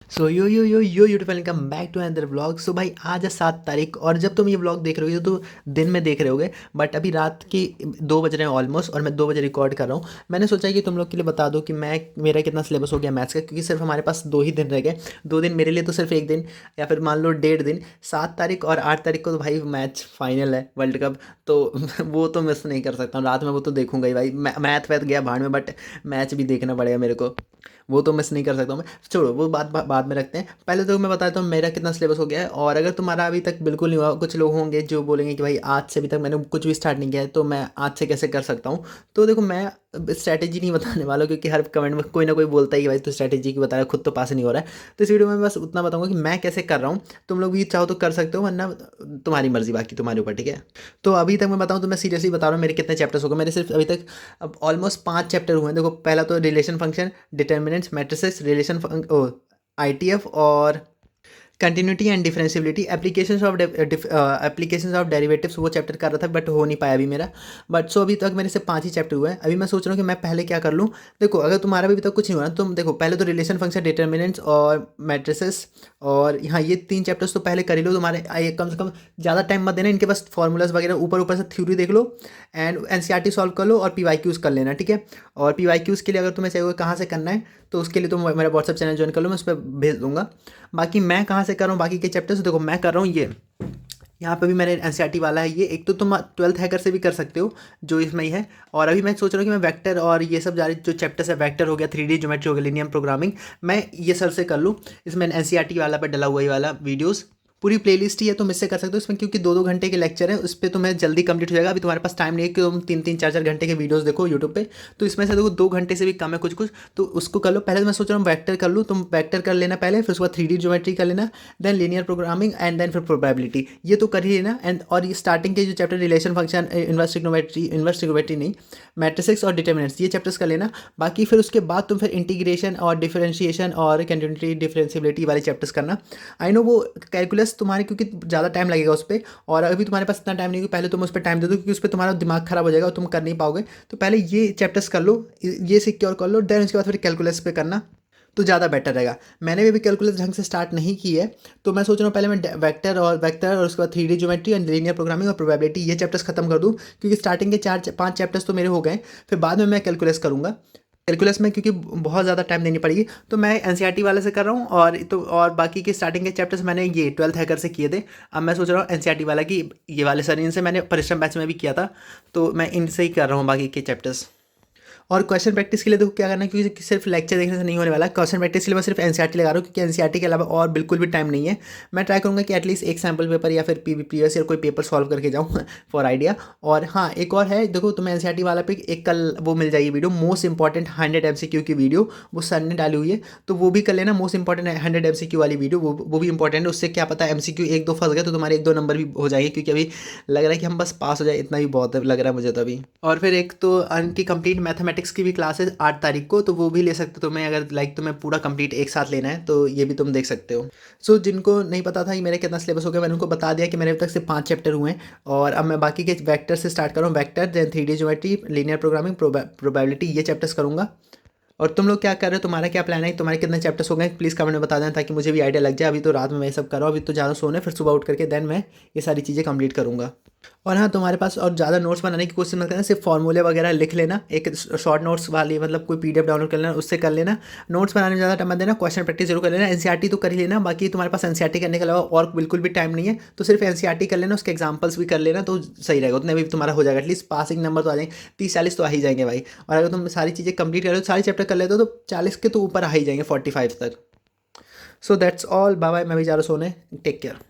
So yo YouTube welcome back to another vlog. So भाई आज है 7 तारीख और जब तुम ये व्लॉग देख रहे हो तो दिन में देख रहे होगे, बट अभी रात की 2 बज रहे हैं ऑलमोस्ट और मैं 2 बजे रिकॉर्ड कर रहा हूँ। मैंने सोचा कि तुम लोग के लिए बता दूँ कि मेरा कितना सिलेबस हो गया मैथ्स का, क्योंकि सिर्फ हमारे पास 2 ही दिन रह गए। 2 दिन मेरे लिए तो सिर्फ एक दिन या फिर मान लो 1.5 दिन। 7 तारीख और 8 तारीख को तो भाई मैच फाइनल है वर्ल्ड कप, तो वो तो मिस नहीं कर सकता हूँ। रात में वो तो देखूंगा ही भाई। मैथ वैथ गया भाड़ में, बट मैच भी देखना पड़ेगा मेरे को, वो तो मिस नहीं कर सकता हूँ मैं। छोड़ो वो बात बाद में रखते हैं। पहले तो मैं बताता हूँ मेरा कितना सिलेबस हो गया है, और अगर तुम्हारा अभी तक बिल्कुल नहीं हुआ, कुछ लोग होंगे जो बोलेंगे कि भाई आज से अभी तक मैंने कुछ भी स्टार्ट नहीं किया है, तो मैं आज से कैसे कर सकता हूँ। तो देखो मैं स्ट्रैटेजी नहीं बताने वाला हूँ, क्योंकि हर कमेंट में कोई ना कोई बोलता है कि भाई तू स्ट्रैटेजी की बता रहा है, खुद तो पास नहीं हो रहा है। तो इस वीडियो में बस उतना बताऊंगा कि मैं कैसे कर रहा हूँ। तुम लोग भी चाहो तो कर सकते हो, वरना तुम्हारी मर्जी, बाकी तुम्हारे ऊपर, ठीक है। तो अभी तक मैं बताऊँ तो मैं सीरियसली बता रहा हूँ मेरे कितने चैप्टर्स हो गए। मेरे सिर्फ अभी तक अब ऑलमोस्ट 5 चैप्टर हुए हैं। देखो पहला तो relation function, determinants, matrices, ITF और continuity and differentiability, applications of derivatives, वो चैप्टर कर रहा था बट हो नहीं पाया अभी मेरा। बट सो अभी तक मेरे से 5 ही चैप्टर हुए हैं। अभी मैं सोच रहा हूँ कि मैं पहले क्या कर लूँ। देखो अगर तुम्हारा भी अभी तक कुछ नहीं हुआ ना, तुम देखो पहले तो रिलेशन फंक्शन, डिटर्मिनेंट्स और मैट्रिसेस, और यहाँ ये 3 चैप्टर्स तो पहले कर ही लो। तुम्हारे कम से कम ज़्यादा टाइम मत देना इनके, बस फॉर्मूलाज वगैरह ऊपर ऊपर से थ्योरी देख लो एंड NCERT सॉल्व कर लो और PYQs कर लेना, ठीक है। और PYQs के लिए अगर तुम्हें चाहिए कहाँ से करना है, तो उसके लिए तुम मेरा व्हाट्सअप चैनल ज्वाइन कर लो, मैं उस पर भेज दूंगा। बाकी मैं कहाँ से कर रहा हूँ बाकी के चैप्टर्स, देखो मैं कर रहा हूँ ये यहाँ पे भी मेरे NCERT वाला है ये। एक तो तुम 12th हैकर से भी कर सकते हो जो इसमें ही है। और अभी मैं सोच रहा हूँ कि मैं वेक्टर और ये सब जो चैप्टर्स है, वेक्टर हो गया, 3D ज्योमेट्री हो गया, लिनियर प्रोग्रामिंग, मैं ये सर से कर लूँ। इसमें NCERT वाला पर डला हुआ ही वाला वीडियोज़ पूरी प्लेलिस्ट ही है, तुम इससे कर सकते हो। इसमें क्योंकि 2-2 घंटे के लेक्चर है, उस पर तुम्हें जल्दी कंप्लीट हो जाएगा। अभी तुम्हारे पास टाइम नहीं है कि तुम 3-3 4-4 घंटे के वीडियोस देखो यूट्यूब पे, तो इसमें से देखो 2 घंटे से भी कम है कुछ कुछ, तो उसको कर लो। पहले तो मैं सोच रहा हूँ वेक्टर कर लूँ, तुम वेक्टर कर लेना पहले, फिर उसके बाद 3D ज्योमेट्री कर लेना, then linear programming and then फिर प्रोबेबिलिटी, ये तो कर ही लेना। एंड और ये स्टार्टिंग के जो chapter relation function, inverse trigonometry नहीं, मैट्रिसेस और डिटर्मिनेंट्स, ये चैप्टर्स कर लेना। बाकी फिर उसके बाद तुम फिर इंटीग्रेशन और डिफरेंशिएशन और कंटिन्यूटी डिफरेंशिएबिलिटी वाले चैप्टर्स करना। आई नो वो कैलकुलस तुम्हारे क्योंकि ज़्यादा टाइम लगेगा उस पर, और अभी तुम्हारे पास इतना टाइम नहीं है कि पहले तुम उस पर टाइम दे दो, क्योंकि उस पर तुम्हारा दिमाग खराब हो जाएगा और तुम कर नहीं पाओगे। तो पहले ये चैप्टर्स कर लो, ये सिक्योर कर लो, देन उसके बाद फिर कैलकुलस पे करना, तो ज़्यादा बेटर रहेगा। मैंने भी अभी कैलकुलस ढंग से स्टार्ट नहीं की है, तो मैं सोच रहा हूँ पहले मैं वेक्टर और उसके बाद 3D geometry and linear programming और प्रोबेबिलिटी, ये चैप्टर्स खत्म कर दूँ, क्योंकि स्टार्टिंग के 4-5 चैप्टर्स तो मेरे हो गए। फिर बाद में मैं कैलकुलस करूँगा। कैलकुलस में क्योंकि बहुत ज़्यादा टाइम देनी पड़ेगी, तो मैं NCERT वाले से कर रहा हूँ। और बाकी के स्टार्टिंग के चैप्टर्स मैंने ये 12th हैकर से किए थे। अब मैं सोच रहा हूँ NCERT वाला कि ये वाले सर, इनसे मैंने परिश्रम बैच में भी किया था, तो मैं इनसे ही कर रहा हूँ बाकी के चैप्टर्स। और क्वेश्चन प्रैक्टिस के लिए देखो क्या करना है, क्योंकि सिर्फ लेक्चर देखने से नहीं होने वाला। क्वेश्चन प्रैक्टिस के लिए मैं सिर्फ NCERT लगा रहा हूँ, क्योंकि NCERT के अलावा और बिल्कुल भी टाइम नहीं है। मैं ट्राई करूँगा कि एटलीस्ट एक सैम्पल पेपर या फिर प्रीवियस ईयर कोई पेपर सॉल्व करके जाऊँ फॉर आइडिया। और हाँ एक और है, देखो तुम्हें NCERT वाला पे एक कल वो मिल जाएगी वीडियो, मोस्ट इंपॉर्टेंट 100 MCQ की वीडियो, वो सर ने डाली हुई है, तो वो भी कर लेना। मोस्ट इंपॉर्टेंट 100 MCQ वाली वीडियो, वो भी इंपॉर्टेंट है। उससे क्या पता MCQ 1-2 फंस गए तो तुम्हारे 1-2 नंबर भी हो जाएंगे, क्योंकि अभी लग रहा है कि हम बस पास हो जाए, इतना ही बहुत लग रहा है मुझे तो अभी। और फिर एक तो उनकी कंप्लीट मैथमेटिक्स की भी क्लास है 8 तारीख को, तो वो भी ले सकते हो तुम्हें, अगर तुम्हें पूरा कंप्लीट एक साथ लेना है तो ये भी तुम देख सकते हो। सो जिनको नहीं पता था कि मेरे कितना सिलेबस हो गया, मैंने उनको बता दिया कि मेरे अभी तक से 5 चैप्टर हुए हैं। और अब मैं बाकी के वेक्टर से स्टार्ट कर रहा हूँ, vector then 3D geometry, linear programming, probability, ये चैप्टर्स करूँगा। और तुम लोग क्या कर रहे हो, तुम्हारा क्या प्लान है, तुम्हारे कितने चैप्टर्स हो गए, प्लीज़ कमेंट में बता देना, ताकि मुझे भी आइडिया लग जाए। अभी तो रात में मैं सब कर रहा हूँ, अभी तो ज़्यादा सोने, फिर सुबह उठ करके देन मैं ये सारी चीज़ें कंप्लीट करूँगा। और हाँ तुम्हारे पास और ज़्यादा नोट्स बनाने की कोशिश मत करना, सिर्फ फॉर्मूले वगैरह लिख लेना, एक शॉर्ट नोट्स वाली मतलब कोई PDF डाउनलोड कर लेना, उससे कर लेना। नोट्स बनाने में ज़्यादा टाइम मत देना, क्वेश्चन प्रैक्टिस जरूर कर लेना। NCERT तो कर ही लेना, बाकी तुम्हारे पास NCERT करने के अलावा और बिल्कुल भी टाइम नहीं है, तो सिर्फ NCERT कर लेना, उसके एग्जाम्पल्स भी कर लेना, तो सही रहेगा। उतने भी तुम्हारा हो जाएगा, एटलीस्ट पासिंग नंबर तो आ जाएंगे, 30-40 तो आ ही जाएंगे भाई। और अगर तुम सारी चीज़ें कंप्लीट कर लो, सारी चैप्टर कर लेते हो, तो 40 के तो ऊपर आ ही जाएंगे, 45 तक। So that's all, bye bye, मैं भी जा रहा हूँ सोने, टेक केयर।